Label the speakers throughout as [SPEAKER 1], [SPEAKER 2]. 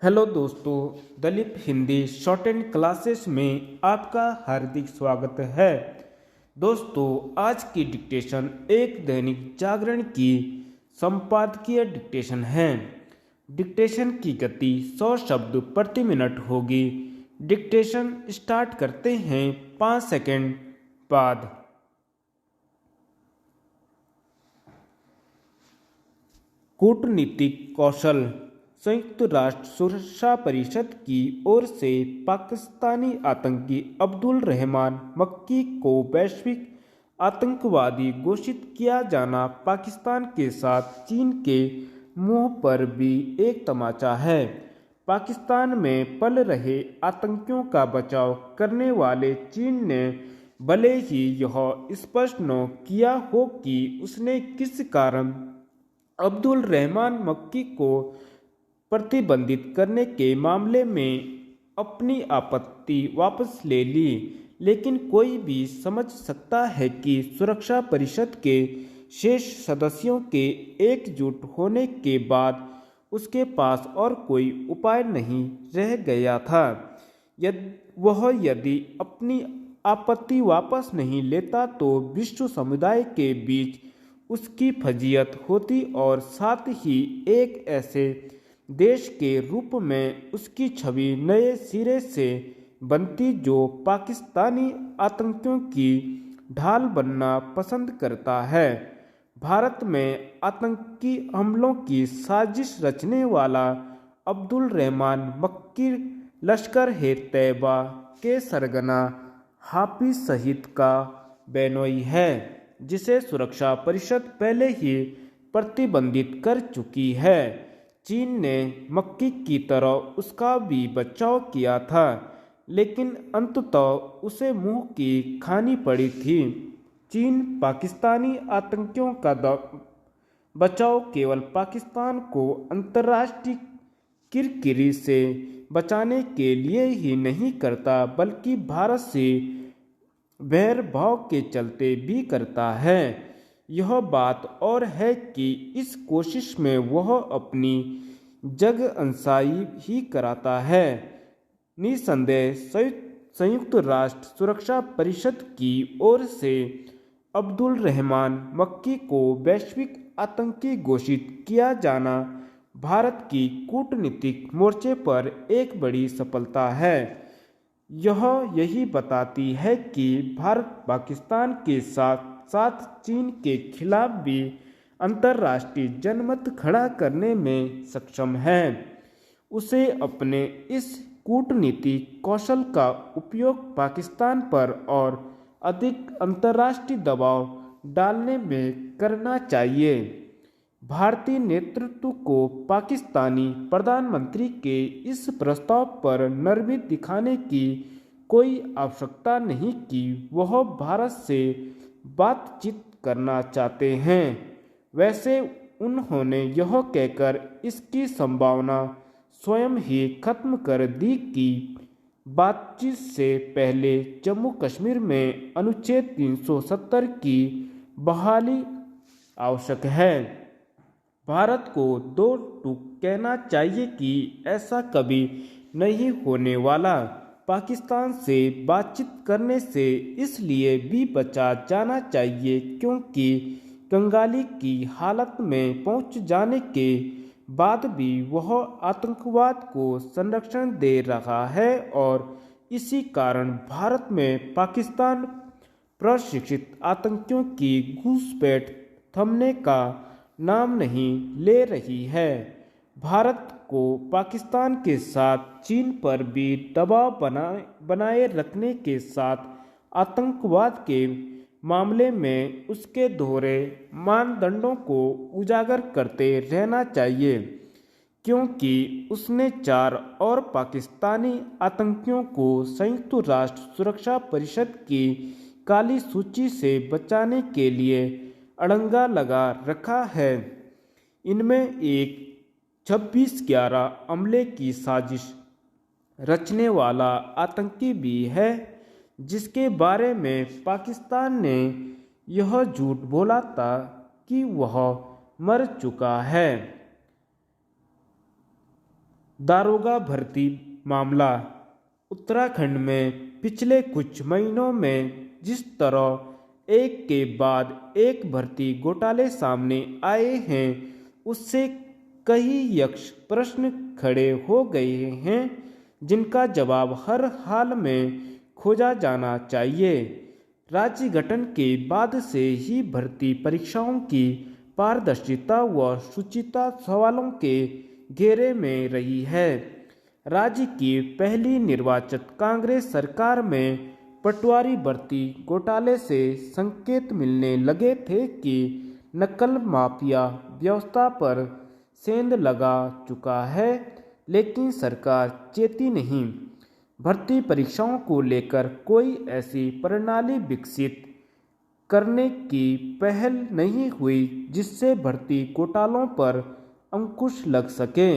[SPEAKER 1] Hello दोस्तों, Dalip Hindi short and classes में आपका हार्दिक स्वागत है। दोस्तों, आज की डिक्टेशन एक दैनिक जागरण की संपादकीय डिक्टेशन है। डिक्टेशन की गति 100 शब्द प्रति मिनट होगी। डिक्टेशन स्टार्ट करते हैं 5 सेकंड बाद। कूटनीतिक कौशल। संयुक्त राष्ट्र सुरक्षा परिषद की ओर से पाकिस्तानी आतंकी अब्दुल रहमान मक्की को वैश्विक आतंकवादी घोषित किया जाना पाकिस्तान के साथ चीन के मुंह पर भी एक तमाचा है। पाकिस्तान में पल रहे आतंकियों का बचाव करने वाले चीन ने भले ही यह स्पष्ट न किया हो कि उसने किस कारण अब्दुल रहमान मक्की को प्रतिबंधित करने के मामले में अपनी आपत्ति वापस ले ली, लेकिन कोई भी समझ सकता है कि सुरक्षा परिषद के शेष सदस्यों के एकजुट होने के बाद उसके पास और कोई उपाय नहीं रह गया था। यदि अपनी आपत्ति वापस नहीं लेता तो विश्व समुदाय के बीच उसकी फजीयत होती और साथ ही एक ऐसे देश के रूप में उसकी छवि नए सिरे से बनती जो पाकिस्तानी आतंकियों की ढाल बनना पसंद करता है। भारत में आतंकी हमलों की साजिश रचने वाला अब्दुल रहमान मक्की लश्कर-ए-तैयबा के सरगना हाफिज सईद का बेनोई है, जिसे सुरक्षा परिषद पहले ही प्रतिबंधित कर चुकी है। चीन ने मक्की की तरह उसका भी बचाव किया था, लेकिन अंततः उसे मुंह की खानी पड़ी थी। चीन पाकिस्तानी आतंकियों का बचाव केवल पाकिस्तान को अंतर्राष्ट्रीय किरकिरी से बचाने के लिए ही नहीं करता, बल्कि भारत से वैरभाव के चलते भी करता है। यह बात और है कि इस कोशिश में वह अपनी जग अंसाई ही कराता है। निसंदेह संयुक्त राष्ट्र सुरक्षा परिषद की ओर से अब्दुल रहमान मक्की को वैश्विक आतंकी घोषित किया जाना भारत की कूटनीतिक मोर्चे पर एक बड़ी सफलता है। यह यही बताती है कि भारत पाकिस्तान के साथ साथ चीन के खिलाफ भी अंतर्राष्ट्रीय जनमत खड़ा करने में सक्षम है। उसे अपने इस कूटनीतिक कौशल का उपयोग पाकिस्तान पर और अधिक अंतर्राष्ट्रीय दबाव डालने में करना चाहिए। भारतीय नेतृत्व को पाकिस्तानी प्रधानमंत्री के इस प्रस्ताव पर नरमी दिखाने की कोई आवश्यकता नहीं कि वह भारत से बातचीत करना चाहते हैं। वैसे उन्होंने यह कहकर इसकी संभावना स्वयं ही खत्म कर दी कि बातचीत से पहले जम्मू कश्मीर में अनुच्छेद 370 की बहाली आवश्यक है। भारत को दो टूक कहना चाहिए कि ऐसा कभी नहीं होने वाला। पाकिस्तान से बातचीत करने से इसलिए भी बचा जाना चाहिए क्योंकि कंगाली की हालत में पहुंच जाने के बाद भी वह आतंकवाद को संरक्षण दे रहा है और इसी कारण भारत में पाकिस्तान प्रशिक्षित आतंकियों की घुसपैठ थमने का नाम नहीं ले रही है। भारत को पाकिस्तान के साथ चीन पर भी दबाव बनाए रखने के साथ आतंकवाद के मामले में उसके दोहरे मानदंडों को उजागर करते रहना चाहिए, क्योंकि उसने 4 और पाकिस्तानी आतंकियों को संयुक्त राष्ट्र सुरक्षा परिषद की काली सूची से बचाने के लिए अड़ंगा लगा रखा है। इनमें एक 26/11 हमले की साजिश रचने वाला आतंकी भी है, जिसके बारे में पाकिस्तान ने यह झूठ बोला था कि वह मर चुका है। दारोगा भर्ती मामला। उत्तराखंड में पिछले कुछ महीनों में जिस तरह एक के बाद एक भर्ती घोटाले सामने आए हैं, उससे कई यक्ष प्रश्न खड़े हो गए हैं जिनका जवाब हर हाल में खोजा जाना चाहिए। राज्य गठन के बाद से ही भर्ती परीक्षाओं की पारदर्शिता व शुचिता सवालों के घेरे में रही है। राज्य की पहली निर्वाचित कांग्रेस सरकार में पटवारी भर्ती घोटाले से संकेत मिलने लगे थे कि नकल माफिया व्यवस्था पर सेंध लगा चुका है, लेकिन सरकार चेती नहीं। भर्ती परीक्षाओं को लेकर कोई ऐसी प्रणाली विकसित करने की पहल नहीं हुई जिससे भर्ती घोटालों पर अंकुश लग सके।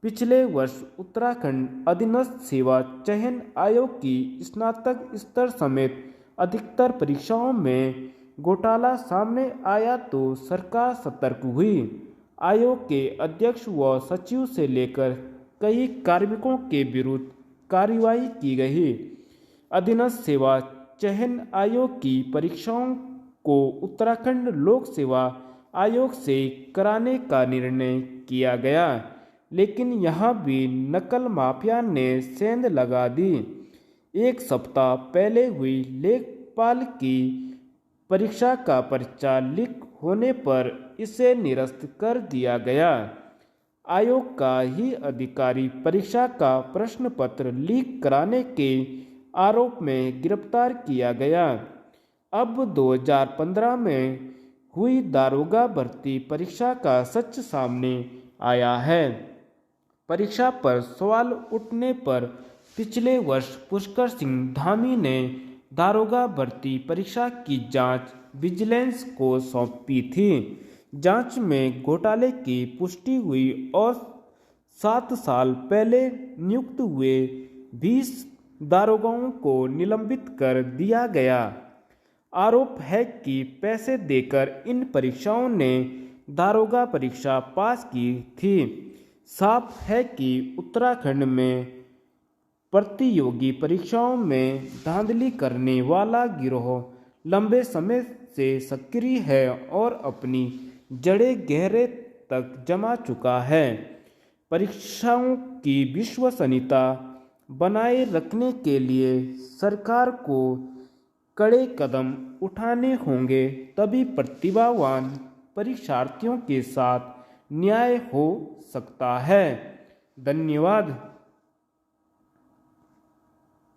[SPEAKER 1] पिछले वर्ष उत्तराखंड अधीनस्थ सेवा चयन आयोग की स्नातक स्तर समेत अधिकतर परीक्षाओं में घोटाला सामने आया तो सरकार सतर्क हुई। आयोग के अध्यक्ष व सचिव से लेकर कई कार्मिकों के विरुद्ध कार्रवाई की गई। अधीनस्थ सेवा चयन आयोग की परीक्षाओं को उत्तराखंड लोक सेवा आयोग से कराने का निर्णय किया गया, लेकिन यहाँ भी नकल माफिया ने सेंध लगा दी। एक सप्ताह पहले हुई लेखपाल की परीक्षा का पर्चा लीक होने पर इसे निरस्त कर दिया गया। आयोग का ही अधिकारी परीक्षा का प्रश्न पत्र लीक कराने के आरोप में गिरफ्तार किया गया। अब 2015 में हुई दारोगा भर्ती परीक्षा का सच सामने आया है। परीक्षा पर सवाल उठने पर पिछले वर्ष पुष्कर सिंह धामी ने दारोगा भर्ती परीक्षा की जांच विजिलेंस को सौंपी थी। जांच में घोटाले की पुष्टि हुई और 7 साल पहले नियुक्त हुए 20 दारोगाओं को निलंबित कर दिया गया। आरोप है कि पैसे देकर इन परीक्षाओं ने दारोगा परीक्षा पास की थी। साफ है कि उत्तराखंड में प्रतियोगी परीक्षाओं में धांधली करने वाला गिरोह लंबे समय से सक्रिय है और अपनी जड़ें गहरे तक जमा चुका है। परीक्षाओं की विश्वसनीयता बनाए रखने के लिए सरकार को कड़े कदम उठाने होंगे, तभी प्रतिभावान परीक्षार्थियों के साथ न्याय हो सकता है। धन्यवाद।